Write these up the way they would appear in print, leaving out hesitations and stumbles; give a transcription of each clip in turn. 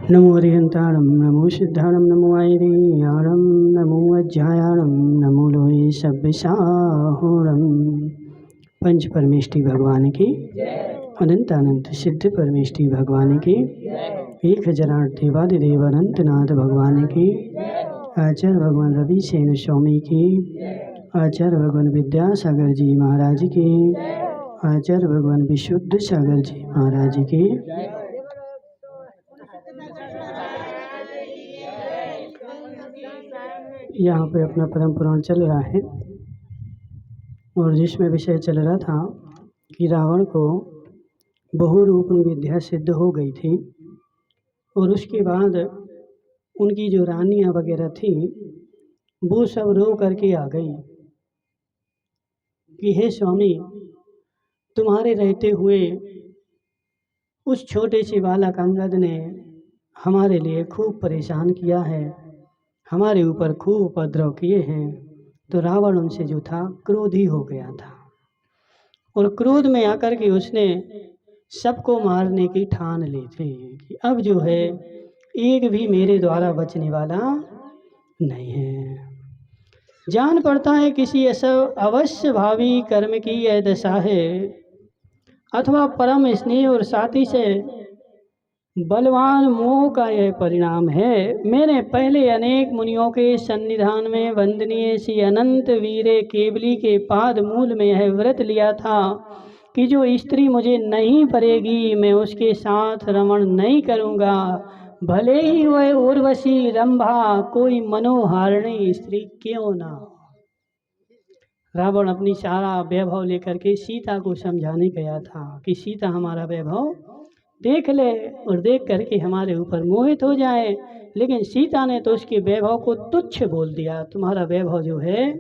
नमो अरिहंताणं नमो सिद्धाणं नमो आयर्याणं नमो अज्ञायाणं नमो लोहे सब्बसाहुणं। पंच परमेष्टि भगवान की, अनंत अनंत सिद्ध परमेष्टि भगवान की, एक हजाराठ देवादिदेव अनंतनाथ भगवान की, आचार्य भगवान रवि सेन स्वामी की, आचार्य भगवान विद्यासागर जी महाराज की, आचार्य भगवान विशुद्ध सागर जी महाराज की। यहाँ पे अपना परम पुराण चल रहा है और जिसमें विषय चल रहा था कि रावण को बहुरूप विद्या सिद्ध हो गई थी और उसके बाद उनकी जो रानियां वगैरह थी वो सब रो करके आ गई कि हे स्वामी, तुम्हारे रहते हुए उस छोटे से बालक अंगद ने हमारे लिए खूब परेशान किया है, हमारे ऊपर खूब उपद्रव किए हैं। तो रावण उनसे जो था क्रोधी हो गया था और क्रोध में आकर के उसने सबको मारने की ठान ली थी कि अब जो है एक भी मेरे द्वारा बचने वाला नहीं है। जान पड़ता है किसी ऐसा अवश्य भावी कर्म की यह दशा है अथवा परम स्नेह और साथी से बलवान मोह का यह परिणाम है। मैंने पहले अनेक मुनियों के सन्निधान में वंदनीय श्री अनंत वीरे केवली के पाद मूल में यह व्रत लिया था कि जो स्त्री मुझे नहीं पड़ेगी मैं उसके साथ रमण नहीं करूँगा, भले ही वह उर्वशी रंभा कोई मनोहारिणी स्त्री क्यों ना हो। रावण अपनी सारा वैभव लेकर के सीता को समझाने गया था कि सीता हमारा वैभव देख ले और देख करके हमारे ऊपर मोहित हो जाए, लेकिन सीता ने तो उसके वैभव को तुच्छ बोल दिया। तुम्हारा वैभव जो है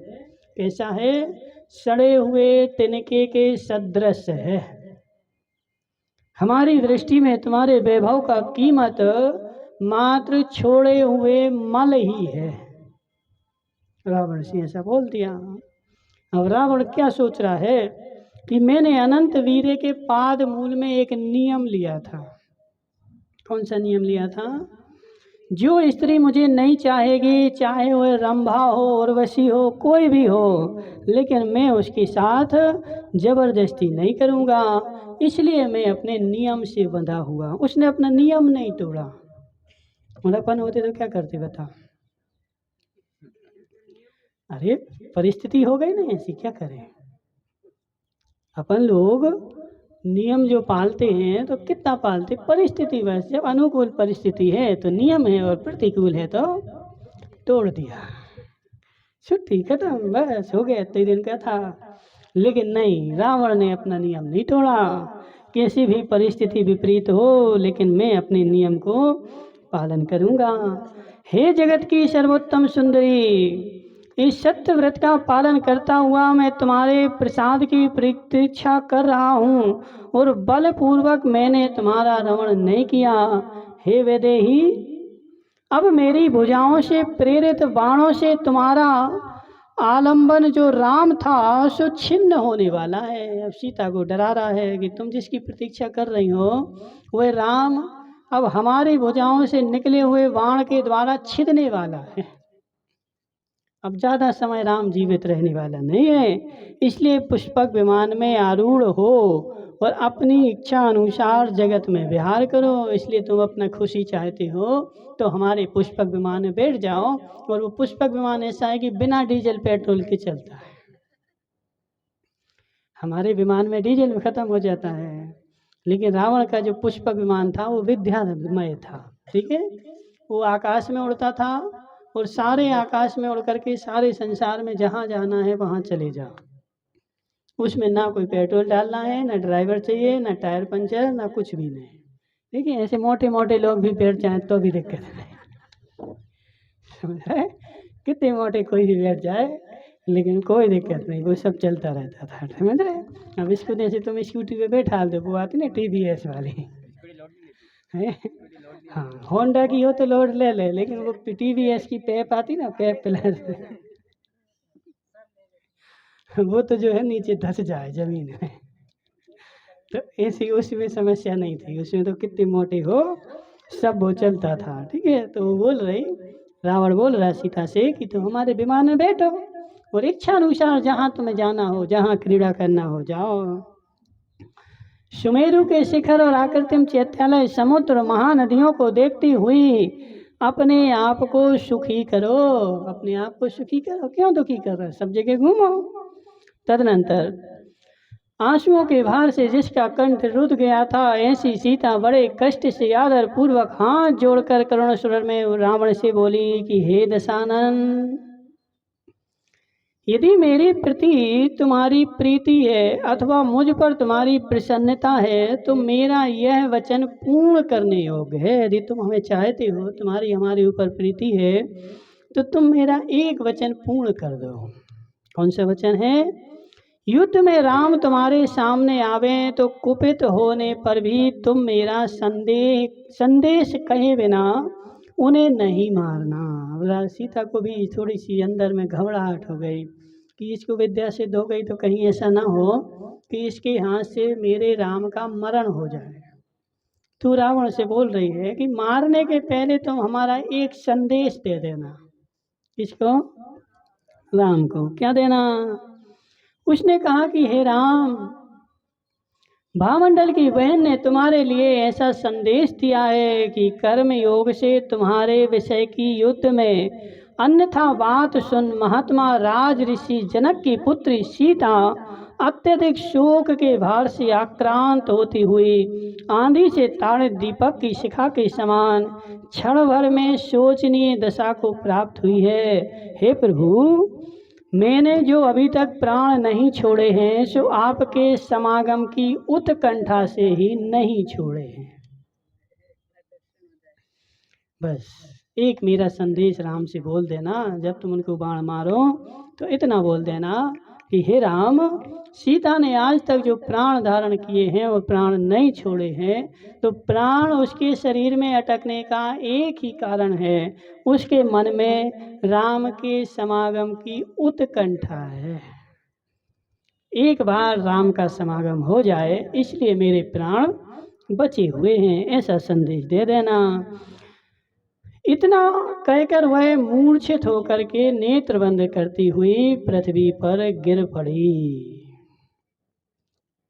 कैसा है, सड़े हुए तिनके के सदृश है। हमारी दृष्टि में तुम्हारे वैभव का कीमत मात्र छोड़े हुए मल ही है। रावण से ऐसा बोल दिया। अब रावण क्या सोच रहा है कि मैंने अनंत वीरे के पाद मूल में एक नियम लिया था। कौन सा नियम लिया था? जो स्त्री मुझे नहीं चाहेगी, चाहे वह रंभा हो उर्वशी हो कोई भी हो, लेकिन मैं उसके साथ जबरदस्ती नहीं करूँगा, इसलिए मैं अपने नियम से बंधा हुआ। उसने अपना नियम नहीं तोड़ा। और अपन होते तो क्या करते बता? अरे परिस्थिति हो गई ना ऐसी, क्या करें। अपन लोग नियम जो पालते हैं तो कितना पालते, परिस्थिति वैसे जब अनुकूल परिस्थिति है तो नियम है और प्रतिकूल है तो तोड़ दिया, छुट्टी खत्म, बस हो गया, इतने दिन का था। लेकिन नहीं, रावण ने अपना नियम नहीं तोड़ा। कैसी भी परिस्थिति विपरीत हो लेकिन मैं अपने नियम को पालन करूंगा। हे जगत की सर्वोत्तम सुंदरी, इस सत्य व्रत का पालन करता हुआ मैं तुम्हारे प्रसाद की प्रतीक्षा कर रहा हूँ और बलपूर्वक मैंने तुम्हारा रमण नहीं किया। हे वैदेही, अब मेरी भुजाओं से प्रेरित बाणों से तुम्हारा आलंबन जो राम था सो छिन्न होने वाला है। अब सीता को डरा रहा है कि तुम जिसकी प्रतीक्षा कर रही हो वह राम अब हमारी भुजाओं से निकले हुए बाण के द्वारा छिदने वाला है। अब ज़्यादा समय राम जीवित रहने वाला नहीं है, इसलिए पुष्पक विमान में आरूढ़ हो और अपनी इच्छा अनुसार जगत में विहार करो। इसलिए तुम अपना खुशी चाहते हो तो हमारे पुष्पक विमान में बैठ जाओ। और वो पुष्पक विमान ऐसा है कि बिना डीजल पेट्रोल के चलता है। हमारे विमान में डीजल खत्म हो जाता है, लेकिन रावण का जो पुष्पक विमान था वो विद्यामय था। ठीक है, वो आकाश में उड़ता था और सारे आकाश में उड़ करके सारे संसार में जहाँ जाना है वहाँ चले जाओ। उसमें ना कोई पेट्रोल डालना है, ना ड्राइवर चाहिए, ना टायर पंचर, ना कुछ भी नहीं। ठीक है, ऐसे मोटे मोटे लोग भी बैठ जाएं तो भी दिक्कत नहीं, समझ रहे? कितने मोटे कोई भी बैठ जाए लेकिन कोई दिक्कत नहीं, वो सब चलता रहता था, समझ रहे? अब इसको जैसे तुम स्कूटी पे बैठा दो, वो आती ना TVS वाली है, हाँ होंडा की हो तो लोड ले ले, लेकिन वो TVS की पेप आती ना, पेप प्लस वो तो जो है नीचे धस जाए जमीन में। तो ऐसी उसमें समस्या नहीं थी, उसमें तो कितने मोटे हो सब वो चलता था। ठीक है, तो वो बोल रही, रावण बोल रहा सीता से कि तुम हमारे विमान में बैठो और इच्छा अनुसार जहाँ तुम्हें जाना हो, जहाँ क्रीड़ा करना हो जाओ। सुमेरु के शिखर और आकृतिम चैत्यालय, समुद्र, महानदियों को देखती हुई अपने आप को सुखी करो, अपने आप को सुखी करो। क्यों दुखी कर रहे हो? सब जगह घूमो। तदनंतर आंसुओं के भार से जिसका कंठ रुध गया था, ऐसी सीता बड़े कष्ट से आदर पूर्वक हाथ जोड़कर करुण स्वर में रावण से बोली कि हे दशानन, यदि मेरे प्रति तुम्हारी प्रीति है अथवा मुझ पर तुम्हारी प्रसन्नता है तो मेरा यह वचन पूर्ण करने योग्य है। यदि तुम हमें चाहते हो, तुम्हारी हमारे ऊपर प्रीति है, तो तुम मेरा एक वचन पूर्ण कर दो। कौन सा वचन है? युद्ध में राम तुम्हारे सामने आवे तो कुपित होने पर भी तुम मेरा संदेश कहे बिना उन्हें नहीं मारना। सीता को भी थोड़ी सी अंदर में घबराहट हो गई कि इसको विद्या सिद्ध हो गई तो कहीं ऐसा ना हो कि इसके हाथ से मेरे राम का मरण हो जाए। तो रावण से बोल रही है कि मारने के पहले तुम हमारा एक संदेश दे देना। किसको? राम को। क्या देना? उसने कहा कि हे राम, भामंडल की बहन ने तुम्हारे लिए ऐसा संदेश दिया है कि कर्म योग से तुम्हारे विषय की युद्ध में, अन्यथा बात सुन महात्मा राज ऋषि जनक की पुत्री सीता अत्यधिक शोक के भार से आक्रांत होती हुई आंधी से ताड़ित दीपक की शिखा के समान क्षण भर में शोचनीय दशा को प्राप्त हुई है। हे प्रभु, मैंने जो अभी तक प्राण नहीं छोड़े हैं सो आपके समागम की उत्कंठा से ही नहीं छोड़े हैं। बस एक मेरा संदेश राम से बोल देना, जब तुम उनको बाण मारो तो इतना बोल देना कि हे राम, सीता ने आज तक जो प्राण धारण किए हैं और प्राण नहीं छोड़े हैं, तो प्राण उसके शरीर में अटकने का एक ही कारण है, उसके मन में राम के समागम की उत्कंठा है। एक बार राम का समागम हो जाए इसलिए मेरे प्राण बचे हुए हैं, ऐसा संदेश दे देना। इतना कहकर वह मूर्छित होकर के नेत्र बंद करती हुई पृथ्वी पर गिर पड़ी।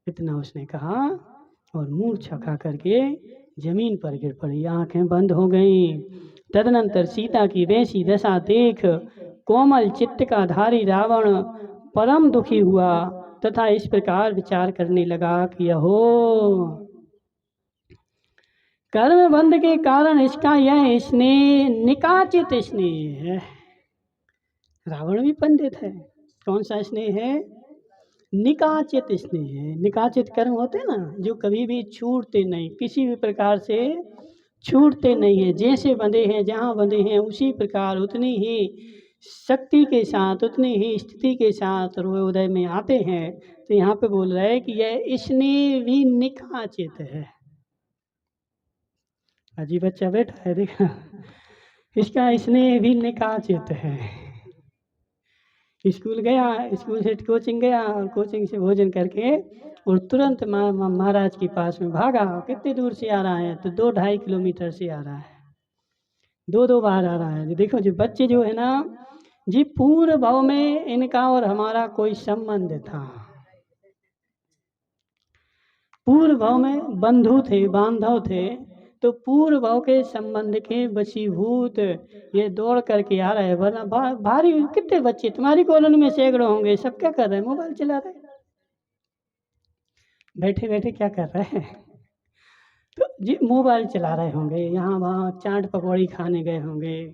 इतना उसने कहा और मूर्छा खा करके जमीन पर गिर पड़ी, आंखें बंद हो गईं। तदनंतर सीता की वैसी दशा देख कोमल चित्त का धारी रावण परम दुखी हुआ तथा इस प्रकार विचार करने लगा कि अहो, कर्म बंध के कारण इसका यह स्नेह निकाचित स्नेह है। रावण भी पंडित है। कौन सा स्नेह है? निकाचित स्नेह है। निकाचित कर्म होते हैं ना, जो कभी भी छूटते नहीं, किसी भी प्रकार से छूटते नहीं है। जैसे बंधे हैं, जहाँ बंधे हैं उसी प्रकार उतनी ही शक्ति के साथ, उतनी ही स्थिति के साथ उदय में आते हैं। तो यहाँ पे बोल रहा है कि यह स्नेह भी निकाचित है। अजी बच्चा बैठा है, देखा, इसका स्नेह भी निकाचित है। स्कूल गया, स्कूल से कोचिंग गया और कोचिंग से भोजन करके और तुरंत महाराज के पास में भागा। कितनी दूर से आ रहा है? तो 2-2.5 किलोमीटर से आ रहा है, 2 बार आ रहा है। देखो जो बच्चे जो है ना जी, पूर्व भाव में इनका और हमारा कोई संबंध था। पूर्व भाव में बंधु थे, बांधव थे, तो पूर्व भाव के संबंध के वशीभूत ये दौड़ करके आ रहे हैं। वरना भारी कितने बच्चे तुम्हारी कॉलोनी में सैकड़ों होंगे, सब क्या कर रहे हैं? मोबाइल चला रहे हैं, बैठे बैठे क्या कर रहे हैं? तो जी मोबाइल चला रहे होंगे, यहाँ वहाँ चाट पकौड़ी खाने गए होंगे।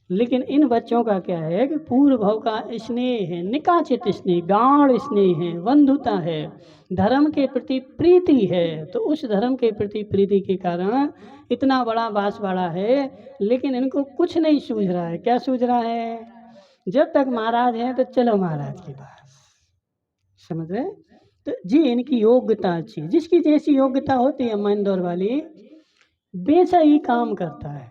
लेकिन इन बच्चों का क्या है कि पूर्व भाव का स्नेह है, निकाचित स्नेह, गाढ़ स्नेह है, बंधुता है, धर्म के प्रति प्रीति है। तो उस धर्म के प्रति प्रीति के कारण इतना बड़ा बांसवाड़ा है, लेकिन इनको कुछ नहीं सूझ रहा है। क्या सूझ रहा है? जब तक महाराज हैं तो चलो महाराज के पास, समझ रहे? तो जी इनकी योग्यता अच्छी, जिसकी जैसी योग्यता होती है मंदौर वाली वैसा ही काम करता है।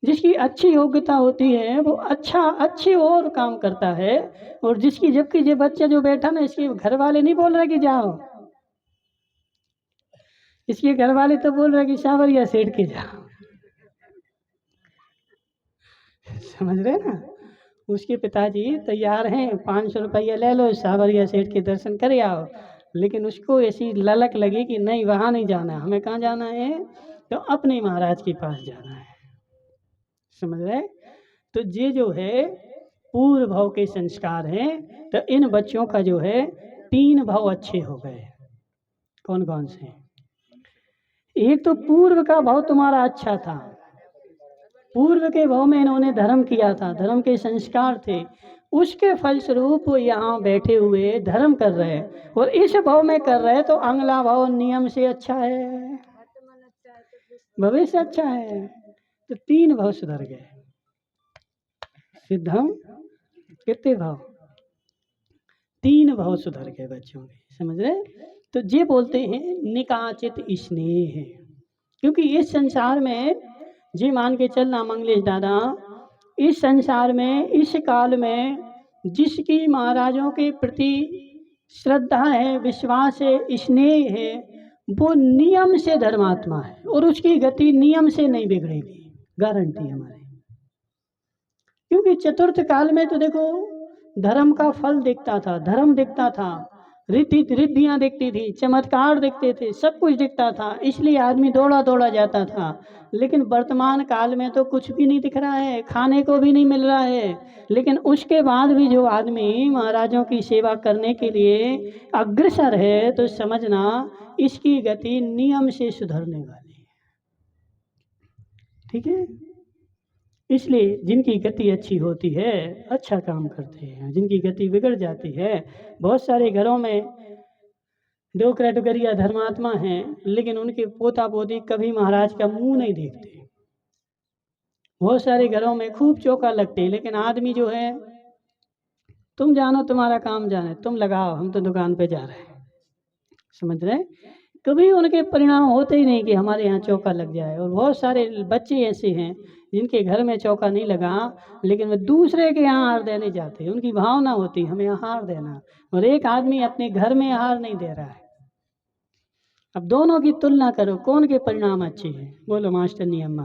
जिसकी अच्छी योग्यता होती है वो अच्छे और काम करता है। और जिसकी, जबकि ये बच्चा जो बैठा ना, इसके घर वाले नहीं बोल रहे कि जाओ, इसके घर वाले तो बोल रहे कि सावरिया सेठ के जाओ, समझ रहे ना। उसके पिताजी तैयार हैं, 500 रुपया ले लो, सावरिया सेठ के दर्शन कर आओ। लेकिन उसको ऐसी ललक लगी कि नहीं, वहाँ नहीं जाना, हमें कहाँ जाना है, तो अपने महाराज के पास जाना है। समझ रहे। तो ये जो है पूर्व भाव के संस्कार हैं। तो इन बच्चों का जो है 3 भाव अच्छे हो गए। कौन कौन से? एक तो पूर्व का भाव तुम्हारा अच्छा था, पूर्व के भाव में इन्होंने धर्म किया था, धर्म के संस्कार थे, उसके फलस्वरूप यहाँ बैठे हुए धर्म कर रहे हैं। और इस भाव में कर रहे तो अगला भाव नियम से अच्छा है, भविष्य अच्छा है। तो 3 भाव सुधर गए। सिद्धम कितने भाव? 3 भाव सुधर गए बच्चों के, समझ रहे। तो ये बोलते हैं निकाचित स्नेह। क्योंकि इस संसार में जी मान के चलना मंगलेश दादा, इस संसार में इस काल में जिसकी महाराजों के प्रति श्रद्धा है, विश्वास है, स्नेह है, वो नियम से धर्मात्मा है और उसकी गति नियम से नहीं बिगड़ेगी, गारंटी हमारी। क्योंकि चतुर्थ काल में तो देखो धर्म का फल दिखता था, धर्म दिखता था, रिद्धियाँ दिखती थी, चमत्कार दिखते थे, सब कुछ दिखता था, इसलिए आदमी दौड़ा दौड़ा जाता था। लेकिन वर्तमान काल में तो कुछ भी नहीं दिख रहा है, खाने को भी नहीं मिल रहा है। लेकिन उसके बाद भी जो आदमी महाराजों की सेवा करने के लिए अग्रसर है, तो समझना इसकी गति नियम से सुधरने वाली है। ठीक है। इसलिए जिनकी गति अच्छी होती है अच्छा काम करते हैं, जिनकी गति बिगड़ जाती है। बहुत सारे घरों में 2 कैटेगरिया धर्मात्मा हैं, लेकिन उनके पोता पोती कभी महाराज का मुंह नहीं देखते। बहुत सारे घरों में खूब चौका लगते, लेकिन आदमी जो है, तुम जानो तुम्हारा काम जाने, तुम लगाओ, हम तो दुकान पे जा रहे हैं, समझ रहे। कभी उनके परिणाम होते ही नहीं कि हमारे यहाँ चौका लग जाए। और बहुत सारे बच्चे ऐसे हैं जिनके घर में चौका नहीं लगा, लेकिन वे दूसरे के यहाँ हार देने जाते हैं। उनकी भावना होती है हमें हार देना, और एक आदमी अपने घर में हार नहीं दे रहा है। अब दोनों की तुलना करो, कौन के परिणाम अच्छे हैं? बोलो मास्टर नियम्मा,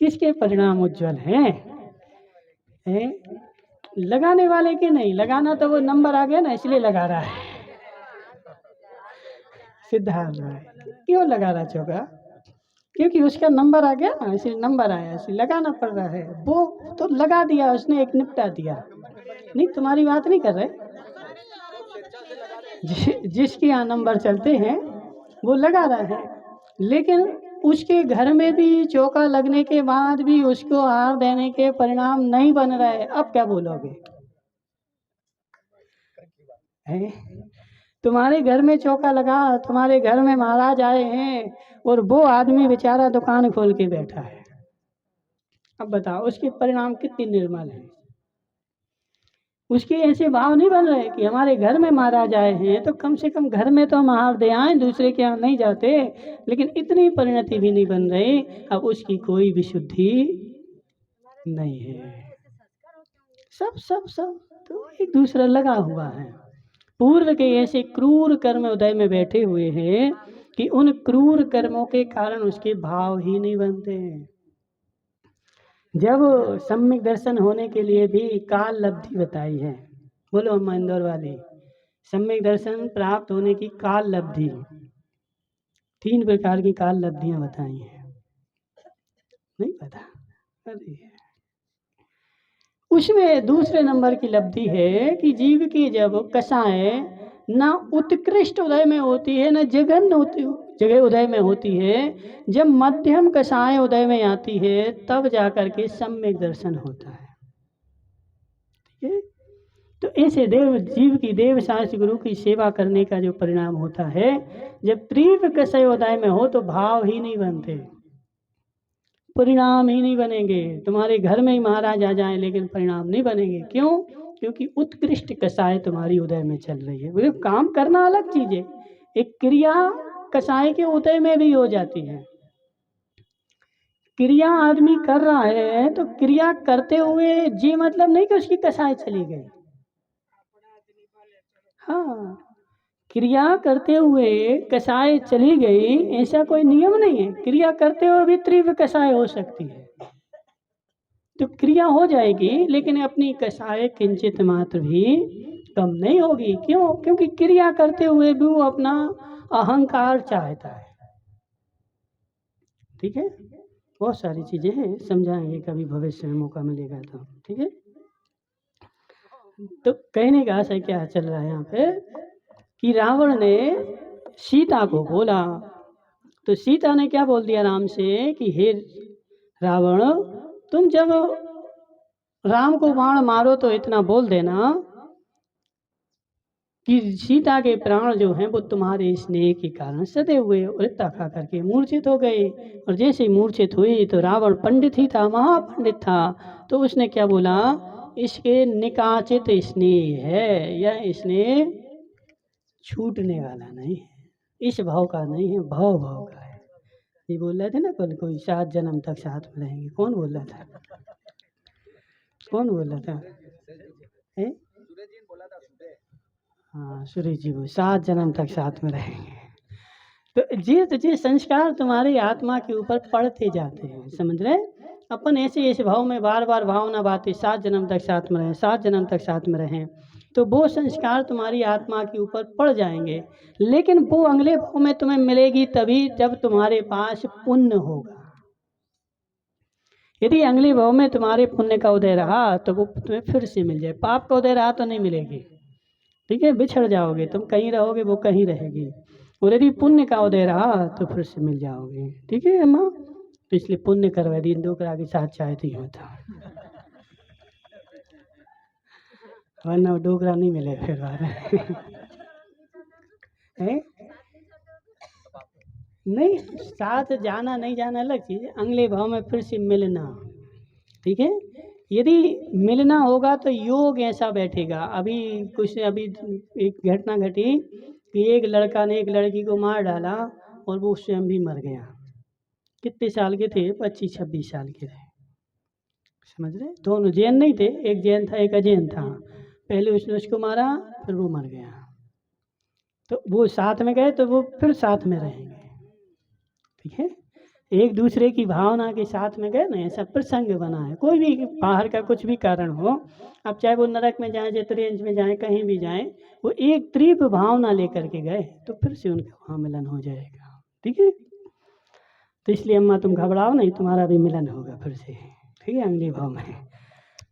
किसके परिणाम उज्जवल हैं? लगाने वाले के नहीं, लगाना तो वो नंबर आ गया ना, इसलिए लगा रहा है। सिद्धार्थ भाई क्यों लगा रहा चौका? क्योंकि उसका नंबर आ गया ना, इसलिए नंबर आया, इसलिए लगाना पड़ रहा है। वो तो लगा दिया उसने, एक निपटा दिया। नहीं, तुम्हारी बात नहीं कर रहे। जिसके यहाँ नंबर चलते हैं वो लगा रहा है, लेकिन उसके घर में भी चौका लगने के बाद भी उसको हार देने के परिणाम नहीं बन रहे। अब क्या बोलोगे? तुम्हारे घर में चौका लगा, तुम्हारे घर में महाराज आए हैं, और वो आदमी बेचारा दुकान खोल के बैठा है। अब बताओ उसके परिणाम कितने निर्मल हैं? उसके ऐसे भाव नहीं बन रहे कि हमारे घर में महाराज आए हैं तो कम से कम घर में तो हम हार दे आए, दूसरे के यहाँ नहीं जाते। लेकिन इतनी परिणति भी नहीं बन रही। अब उसकी कोई विशुद्धि नहीं है। सब सब सब तो एक दूसरा लगा हुआ है। पूर्व के ऐसे क्रूर कर्म उदय में बैठे हुए हैं कि उन क्रूर कर्मों के कारण उसके भाव ही नहीं बनते हैं। जब सम्यक दर्शन होने के लिए भी काल लब्धि बताई है, बोलो अम्मा इंदौर वाली, सम्यक दर्शन प्राप्त होने की काल लब्धि, 3 प्रकार की काल लब्धियां बताई हैं। नहीं पता? अरे उसमें दूसरे नंबर की लब्धि है कि जीव की जब कषाय ना उत्कृष्ट उदय में होती है, ना जघन्य जगह उदय में होती है, जब मध्यम कषाय उदय में आती है, तब जाकर के सम्यक दर्शन होता है। ठीक है। तो ऐसे देव जीव की देव शास्त्र गुरु की सेवा करने का जो परिणाम होता है, जब तीव्र कषाय उदय में हो तो भाव ही नहीं बनते, परिणाम ही नहीं बनेंगे। तुम्हारे घर में ही महाराज आ जाए लेकिन परिणाम नहीं बनेंगे। क्यों? क्योंकि उत्कृष्ट कषाय तुम्हारी उदय में चल रही है। वो काम करना अलग चीज है, एक क्रिया कषाय के उदय में भी हो जाती है। क्रिया आदमी कर रहा है तो क्रिया करते हुए जी मतलब नहीं कि उसकी कषाय चली गई। हाँ, क्रिया करते हुए कसाय चली गई, ऐसा कोई नियम नहीं है। क्रिया करते हुए भी तीव्र कसाय हो सकती है, तो क्रिया हो जाएगी लेकिन अपनी कसाय किंचित मात्र भी कम नहीं होगी। क्यों? क्योंकि क्रिया करते हुए भी वो अपना अहंकार चाहता है। ठीक है, बहुत सारी चीजें हैं, समझाएंगे कभी भविष्य में मौका मिलेगा तो। ठीक है, तो कहने का आशय क्या चल रहा है यहाँ पे कि रावण ने सीता को बोला, तो सीता ने क्या बोल दिया राम से कि हे रावण, तुम जब राम को बाण मारो तो इतना बोल देना कि सीता के प्राण जो हैं वो तुम्हारे स्नेह के कारण सदे हुए और इतना खा करके मूर्छित हो गए। और जैसे ही मूर्छित हुई तो रावण पंडित ही था, महापंडित था, तो उसने क्या बोला, इसके निकाचित स्नेह है, यह स्नेह छूटने वाला नहीं है, इस भाव का नहीं है, भाव भाव का है। ये बोल रहे थे ना कल, कोई 7 जन्म तक साथ में रहेंगे। कौन बोल रहा था? कौन बोल रहा था? हाँ, सूर्य जी वो 7 जन्म तक साथ में रहेंगे। तो ये संस्कार तुम्हारी आत्मा के ऊपर पड़ते जाते हैं, समझ रहे? अपन ऐसे ऐसे भाव में बार बार भावना बातें 7 जन्म तक साथ में रहें, 7 जन्म तक साथ में रहें, तो वो संस्कार तुम्हारी आत्मा के ऊपर पड़ जाएंगे। लेकिन वो अगले भाव में तुम्हें मिलेगी तभी जब तुम्हारे पास पुण्य होगा। यदि अगले भाव में तुम्हारे पुण्य का उदय रहा तो वो तुम्हें फिर से मिल जाए, पाप का उदय रहा तो नहीं मिलेगी। ठीक है, बिछड़ जाओगे, तुम कहीं रहोगे वो कहीं रहेगी। और यदि पुण्य का उदय रहा तो फिर से मिल जाओगे। ठीक है अम्मा, तो इसलिए पुण्य करवा दी, डोकरा के साथ चाहती हूँ तो, वरना डोकरा नहीं मिले फिर बार नहीं, साथ जाना नहीं जाना अलग चीज है, अगले भाव में फिर से मिलना। ठीक है, यदि मिलना होगा तो योग ऐसा बैठेगा। अभी एक घटना घटी कि एक लड़का ने एक लड़की को मार डाला और वो स्वयं भी मर गया। कितने साल के थे? 25-26 साल के थे, समझ रहे? दोनों जैन नहीं थे, एक जैन था एक अजैन था। पहले उसने उसको मारा, फिर वो मर गया। तो वो साथ में गए तो वो फिर साथ में रहेंगे। ठीक है, एक दूसरे की भावना के साथ में गए ना, ऐसा प्रसंग बना है। कोई भी बाहर का कुछ भी कारण हो, अब चाहे वो नरक में जाए, जतरेंज में जाए, कहीं भी जाए, वो एक तीव्र भावना लेकर के गए तो फिर से उनका वहाँ मिलन हो जाएगा। ठीक है, तो इसलिए अम्मा तुम घबराओ नहीं, तुम्हारा भी मिलन होगा फिर से। ठीक है, अगले भाव में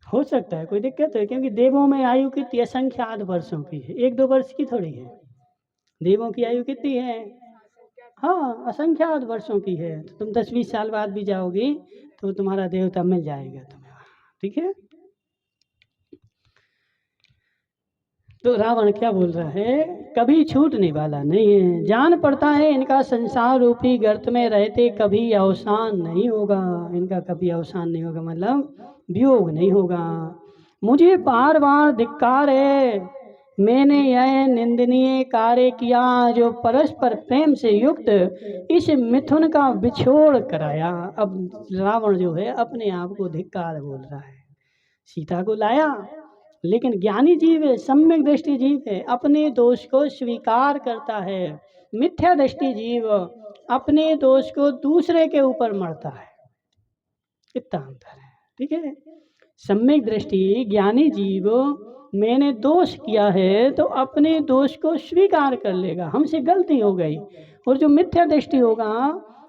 हो सकता है, कोई दिक्कत है? क्योंकि देवों में आयु कितनी असंख्यात वर्षों की है, 1-2 वर्ष की थोड़ी है। देवों की आयु कितनी है? हाँ, असंख्यात वर्षों की है। तो तुम 10-20 साल बाद भी जाओगी तो तुम्हारा देवता मिल जाएगा तुम्हें। ठीक है, तो रावण क्या बोल रहा है, कभी छूटने वाला नहीं है, जान पड़ता है इनका संसार रूपी गर्त में रहते कभी अवसान नहीं होगा। इनका कभी अवसान नहीं होगा, मतलब वियोग नहीं होगा। मुझे बार बार धिक्कार है, मैंने यह निंदनीय कार्य किया जो परस्पर प्रेम से युक्त इस मिथुन का बिछोड़ कराया। अब रावण जो है अपने आप को धिक्कार बोल रहा है। सीता को लाया, लेकिन ज्ञानी जीव है, सम्यक दृष्टि जीव है, अपने दोष को स्वीकार करता है। मिथ्या दृष्टि जीव अपने दोष को दूसरे के ऊपर मढ़ता है। इतना अंतर है। ठीक है, सम्यक दृष्टि ज्ञानी जीव मैंने दोष किया है तो अपने दोष को स्वीकार कर लेगा, हमसे गलती हो गई। और जो मिथ्या दृष्टि होगा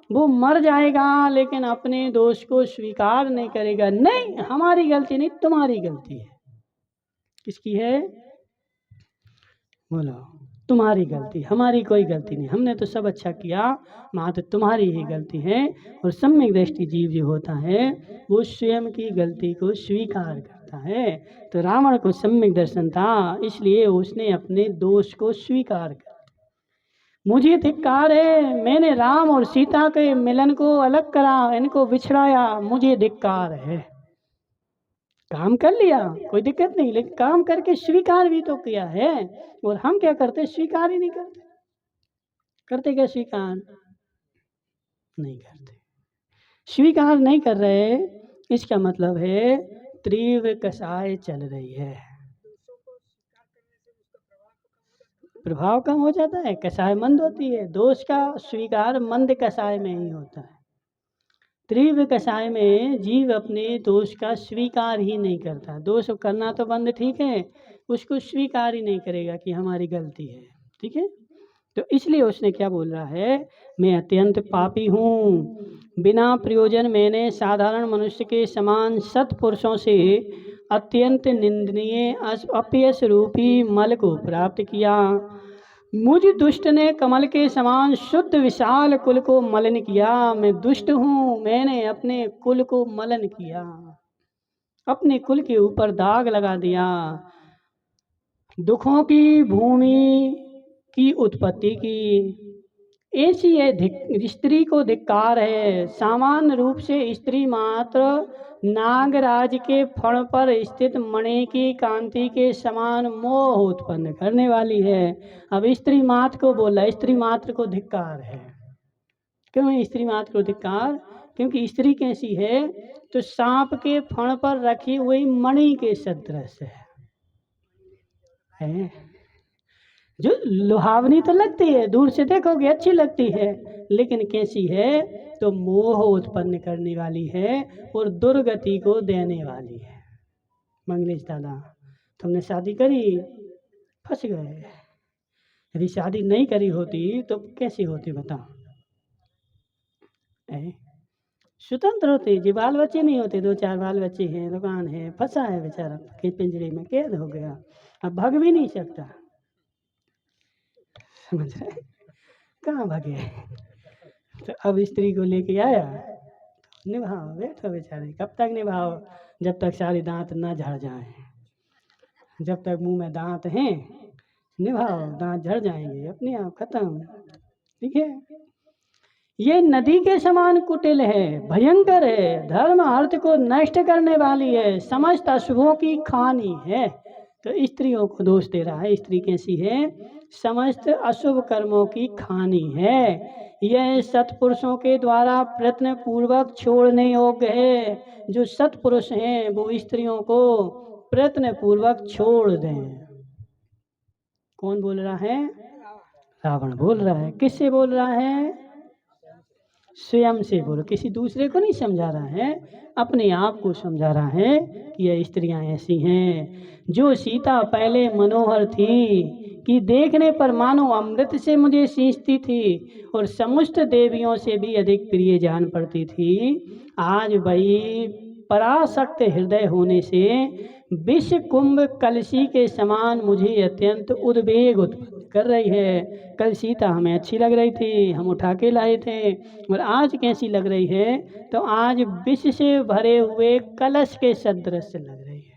वो मर जाएगा लेकिन अपने दोष को स्वीकार नहीं करेगा। नहीं, हमारी गलती नहीं, तुम्हारी गलती है। किसकी है? बोलो, तुम्हारी गलती, हमारी कोई गलती नहीं, हमने तो सब अच्छा किया, मात्र तुम्हारी ही गलती है। और सम्यक दृष्टि जीव जो होता है वो स्वयं की गलती को स्वीकार करता है। तो रावण को सम्यक दर्शन था, इसलिए उसने अपने दोष को स्वीकार कर। मुझे धिक्कार है, मैंने राम और सीता के मिलन को अलग करा, इनको बिछड़ाया, मुझे धिक्कार है। काम कर लिया, कोई दिक्कत नहीं, लेकिन काम करके स्वीकार भी तो किया है। और हम क्या करते? स्वीकार ही नहीं करते। करते क्या? स्वीकार नहीं करते। स्वीकार नहीं कर रहे, इसका मतलब है तीव्र कसाय चल रही है। प्रभाव कम हो जाता है, कषाय मंद होती है। दोष का स्वीकार मंद कषाय में ही होता है। तीव्र कषाय में जीव अपने दोष का स्वीकार ही नहीं करता। दोष करना तो बंद ठीक है, उसको स्वीकार ही नहीं करेगा कि हमारी गलती है। ठीक है, तो इसलिए उसने क्या बोल रहा है, मैं अत्यंत पापी हूँ, बिना प्रयोजन मैंने साधारण मनुष्य के समान सत्पुरुषों से अत्यंत निंदनीय अपयश रूपी मल को प्राप्त किया। मुझ दुष्ट ने कमल के समान शुद्ध विशाल कुल को मलिन किया। मैं दुष्ट हूँ, मैंने अपने कुल को मलिन किया, अपने कुल के ऊपर दाग लगा दिया। दुखों की भूमि की उत्पत्ति की। ऐसी है स्त्री को धिक्कार है। सामान्य रूप से स्त्री मात्र नागराज के फण पर स्थित मणि की कांति के समान मोह उत्पन्न करने वाली है। अब स्त्री मात्र को बोला, स्त्री मात्र को धिक्कार है। क्यों है स्त्री मात्र को धिक्कार? क्योंकि स्त्री कैसी है, तो सांप के फण पर रखी हुई मणि के सदृश है। जो लुहावनी तो लगती है, दूर से देखोगे अच्छी लगती है, लेकिन कैसी है, तो मोह उत्पन्न करने वाली है और दुर्गति को देने वाली है। मंगलेश दादा, तुमने शादी करी, फंस गए। यदि शादी नहीं करी होती तो कैसी होती बताओ? स्वतंत्र होते, जी बाल बच्चे नहीं होते, 2-4 बाल बच्चे हैं, दुकान है, फंसा है बेचारा के पिंजरे में, कैद हो गया, अब भाग भी नहीं सकता। समझ रहे, कहाँ भागे? तो अब स्त्री को लेके आया, निभाओ, बैठो बेचारे, कब तक निभाओ? जब तक सारे दांत ना झड़ जाए, जब तक मुंह में दांत हैं निभाओ, दांत झड़ जाएंगे अपने आप, खत्म। ठीक है, ये नदी के समान कुटिल है, भयंकर है, धर्म अर्थ को नष्ट करने वाली है, समस्त अशुभों की खानी है। तो स्त्रियों को दोष दे रहा है। स्त्री कैसी है? समस्त अशुभ कर्मों की खानी है। यह सत्पुरुषों के द्वारा प्रयत्न पूर्वक छोड़ने योग्य है। जो सत्पुरुष हैं वो स्त्रियों को प्रयत्न पूर्वक छोड़ दें। कौन बोल रहा है? रावण बोल रहा है। किससे बोल रहा है? स्वयं से बोलो, किसी दूसरे को नहीं समझा रहा है, अपने आप को समझा रहा है कि यह स्त्रियां ऐसी हैं। जो सीता पहले मनोहर थी कि देखने पर मानो अमृत से मुझे सींचती थी और समस्त देवियों से भी अधिक प्रिय जान पड़ती थी, आज वही पराशक्त हृदय होने से विष कुंभ कलशी के समान मुझे अत्यंत उद्वेग उत्पन्न कर रही है। कल सीता हमें अच्छी लग रही थी, हम उठा के लाए थे, और आज कैसी लग रही है, तो आज विष से भरे हुए कलश के सदृश लग रही है।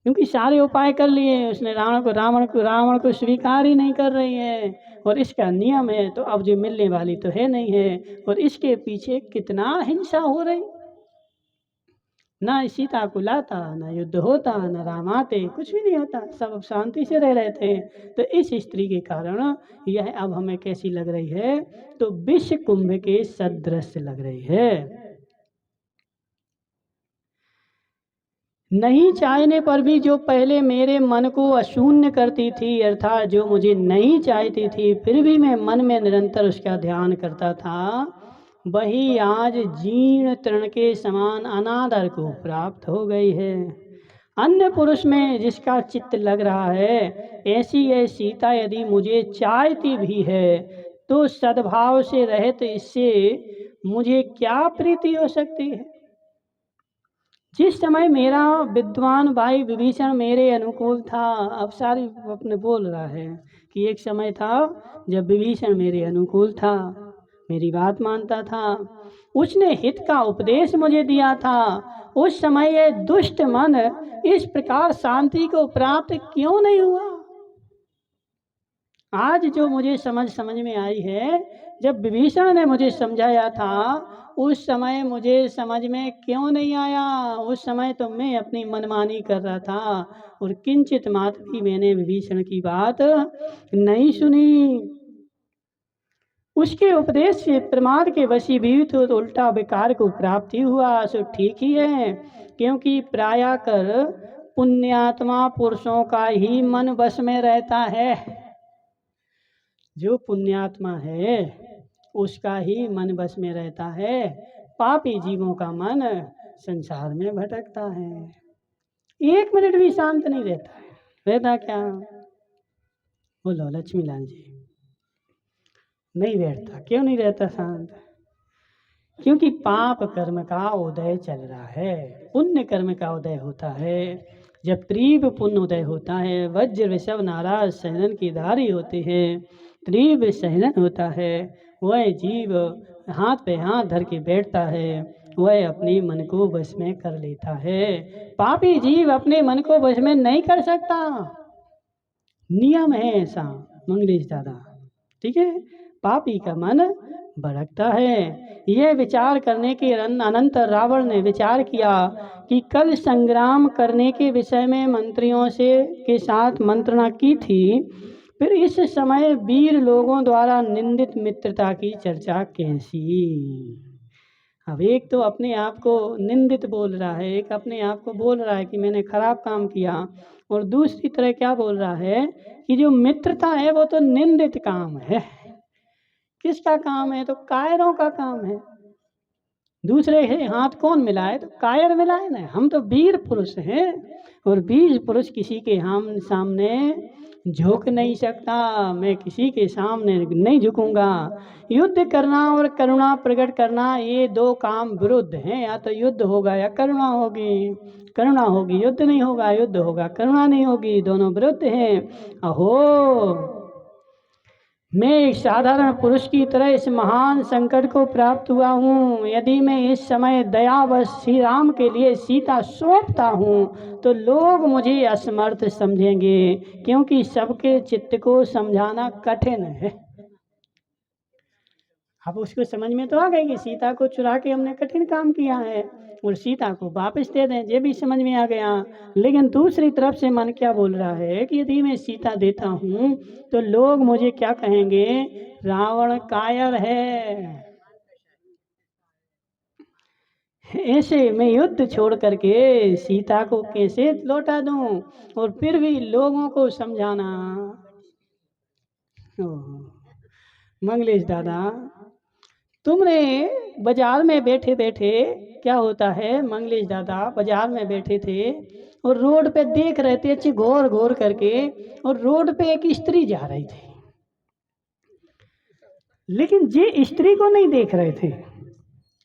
क्योंकि सारे उपाय कर लिए उसने, रावण को स्वीकार ही नहीं कर रही है, और इसका नियम है तो अब जो मिलने वाली तो है नहीं है। और इसके पीछे कितना हिंसा हो रही, ना सीता को लाता, ना युद्ध होता, ना राम आते, कुछ भी नहीं होता, सब शांति से रह रहे थे। तो इस स्त्री के कारण यह अब हमें कैसी लग रही है, तो विष कुंभ के सदृश लग रही है। नहीं चाहने पर भी जो पहले मेरे मन को अशून्य करती थी, अर्थात जो मुझे नहीं चाहती थी, फिर भी मैं मन में निरंतर उसका ध्यान करता था, वही आज जीर्ण तृण के समान अनादर को प्राप्त हो गई है। अन्य पुरुष में जिसका चित्त लग रहा है, ऐसी यह सीता यदि मुझे चाहती भी है तो सद्भाव से रहित इससे मुझे क्या प्रीति हो सकती है। जिस समय मेरा विद्वान भाई विभीषण मेरे अनुकूल था, अब सारी अपने बोल रहा है कि एक समय था जब विभीषण मेरे अनुकूल था, मेरी बात मानता था, उसने हित का उपदेश मुझे दिया था। उस समय ये दुष्ट मन इस प्रकार शांति को प्राप्त क्यों नहीं हुआ? आज जो मुझे समझ में आई है, जब विभीषण ने मुझे समझाया था उस समय मुझे समझ में क्यों नहीं आया। उस समय तो मैं अपनी मनमानी कर रहा था और किंचित मात्र भी मैंने विभीषण की बात नहीं सुनी। उसके उपदेश से प्रमाद के वशीभूत तो उल्टा विकार को प्राप्ति हुआ, सो ठीक ही है, क्योंकि प्राय कर पुण्यात्मा पुरुषों का ही मन वश में रहता है। जो पुण्यात्मा है उसका ही मन वश में रहता है। पापी जीवों का मन संसार में भटकता है, 1 मिनट भी शांत नहीं रहता है। रहता क्या? बोलो लक्ष्मीलाल जी। नहीं बैठता। क्यों नहीं रहता शांत? क्योंकि पाप कर्म का उदय चल रहा है, पुण्य कर्म का उदय होता है। जब तीव्र पुण्य उदय होता है, वज्र विषव नाराज सहनन की धारी होती है, तीव्र सहनन होता है, वह जीव हाथ पे हाथ धर के बैठता है, वह अपने मन को वश में कर लेता है। पापी जीव अपने मन को वश में नहीं कर सकता, नियम है ऐसा मंगलेश दादा। ठीक है, पापी का मन भड़कता है। यह विचार करने के अनंतर रावण ने विचार किया कि कल संग्राम करने के विषय में मंत्रियों से के साथ मंत्रणा की थी, फिर इस समय वीर लोगों द्वारा निंदित मित्रता की चर्चा कैसी। अब एक तो अपने आप को निंदित बोल रहा है, एक अपने आप को बोल रहा है कि मैंने खराब काम किया, और दूसरी तरह क्या बोल रहा है कि जो मित्रता है वो तो निंदित काम है। किसका काम है? तो कायरों का काम है। दूसरे के हाथ कौन मिलाए? तो कायर मिलाए ना। हम तो वीर पुरुष हैं, और वीर पुरुष किसी के हम सामने झुक नहीं सकता। मैं किसी के सामने नहीं झुकूंगा। युद्ध करना और करुणा प्रकट करना ये 2 काम विरुद्ध हैं। या तो युद्ध होगा या करुणा होगी, करुणा होगी युद्ध नहीं होगा, युद्ध होगा करुणा नहीं होगी, दोनों विरुद्ध हैं। अहो, मैं एक साधारण पुरुष की तरह इस महान संकट को प्राप्त हुआ हूँ। यदि मैं इस समय दयावश श्री राम के लिए सीता सौंपता हूँ तो लोग मुझे असमर्थ समझेंगे, क्योंकि सबके चित्त को समझाना कठिन है। अब उसको समझ में तो आ गई कि सीता को चुरा के हमने कठिन काम किया है, और सीता को वापस दे दें, ये भी समझ में आ गया। लेकिन दूसरी तरफ से मन क्या बोल रहा है कि यदि मैं सीता देता हूँ तो लोग मुझे क्या कहेंगे? रावण कायर है। ऐसे मैं युद्ध छोड़ करके सीता को कैसे लौटा दूं, और फिर भी लोगों को समझाना। मंगलेश दादा, तुमने बाजार में बैठे बैठे क्या होता है मंगलेश दादा, बाजार में बैठे थे और रोड पे देख रहे थे अच्छी घोर घोर करके, और रोड पे एक स्त्री जा रही थी, लेकिन जी स्त्री को नहीं देख रहे थे।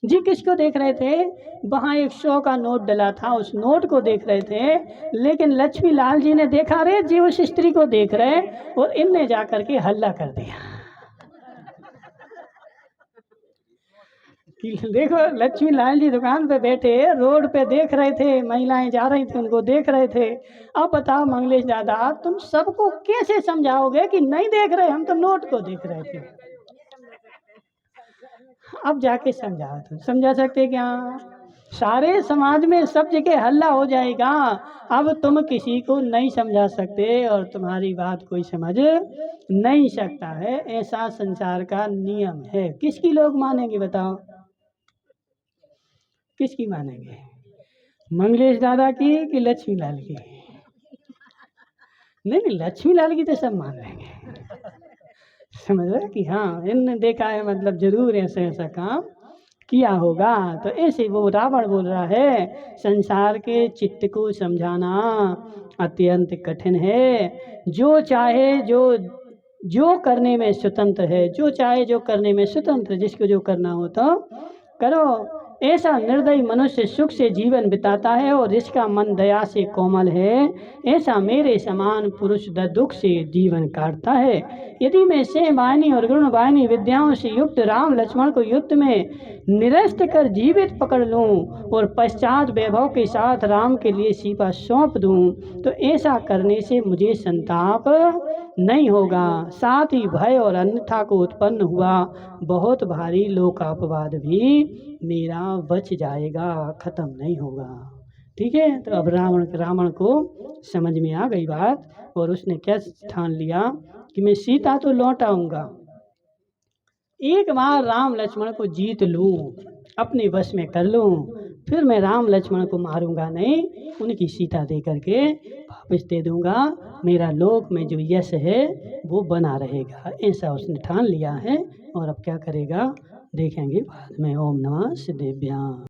जी किसको देख रहे थे? वहां एक 100 का नोट डला था, उस नोट को देख रहे थे। लेकिन लक्ष्मी लाल जी ने देखा रे जी उस स्त्री को देख रहे, और इनने जाकर के हल्ला कर दिया कि देखो लक्ष्मी लाल जी दुकान पे बैठे रोड पे देख रहे थे, महिलाएं जा रही थी उनको देख रहे थे। अब बताओ मंगलेश दादा, तुम सबको कैसे समझाओगे कि नहीं देख रहे, हम तो नोट को देख रहे थे। अब जाके समझाओ, तुम समझा सकते क्या? सारे समाज में सब जगह हल्ला हो जाएगा। अब तुम किसी को नहीं समझा सकते, और तुम्हारी बात कोई समझ नहीं सकता है। ऐसा संसार का नियम है। किसकी लोग मानेंगे बताओ? किसकी मानेंगे? मंगलेश दादा की कि लक्ष्मी लाल की? नहीं नहीं, लक्ष्मी लाल की तो सब मान लेंगे। समझ रहे कि हाँ इनने देखा है, मतलब जरूर ऐसे ऐसा काम किया होगा। तो ऐसे वो रावण बोल रहा है, संसार के चित्त को समझाना अत्यंत कठिन है। जो चाहे जो करने में स्वतंत्र है, जो चाहे जो करने में स्वतंत्र, जिसको जो करना हो तो करो। ऐसा निर्दयी मनुष्य सुख से जीवन बिताता है, और जिसका मन दया से कोमल है, ऐसा मेरे समान पुरुष दुख से जीवन काटता है। यदि मैं सेवाहिनी और गुणवाहिनी विद्याओं से युक्त राम लक्ष्मण को युद्ध में निरस्त कर जीवित पकड़ लूं, और पश्चात वैभव के साथ राम के लिए सीता सौंप दूं, तो ऐसा करने से मुझे संताप नहीं होगा। साथ ही भय और अन्यथा को उत्पन्न हुआ बहुत भारी लोकापवाद भी मेरा बच जाएगा, खत्म नहीं होगा। ठीक है, तो अब रावण को समझ में आ गई बात, और उसने क्या ठान लिया कि मैं सीता तो लौट आऊंगा, एक बार राम लक्ष्मण को जीत लूं, अपने वश में कर लूं, फिर मैं राम लक्ष्मण को मारूंगा नहीं, उनकी सीता दे करके वापस दे दूंगा। मेरा लोक में जो यश है वो बना रहेगा, ऐसा उसने ठान लिया है। और अब क्या करेगा देखेंगे बाद में। ओम नमः शिवाय।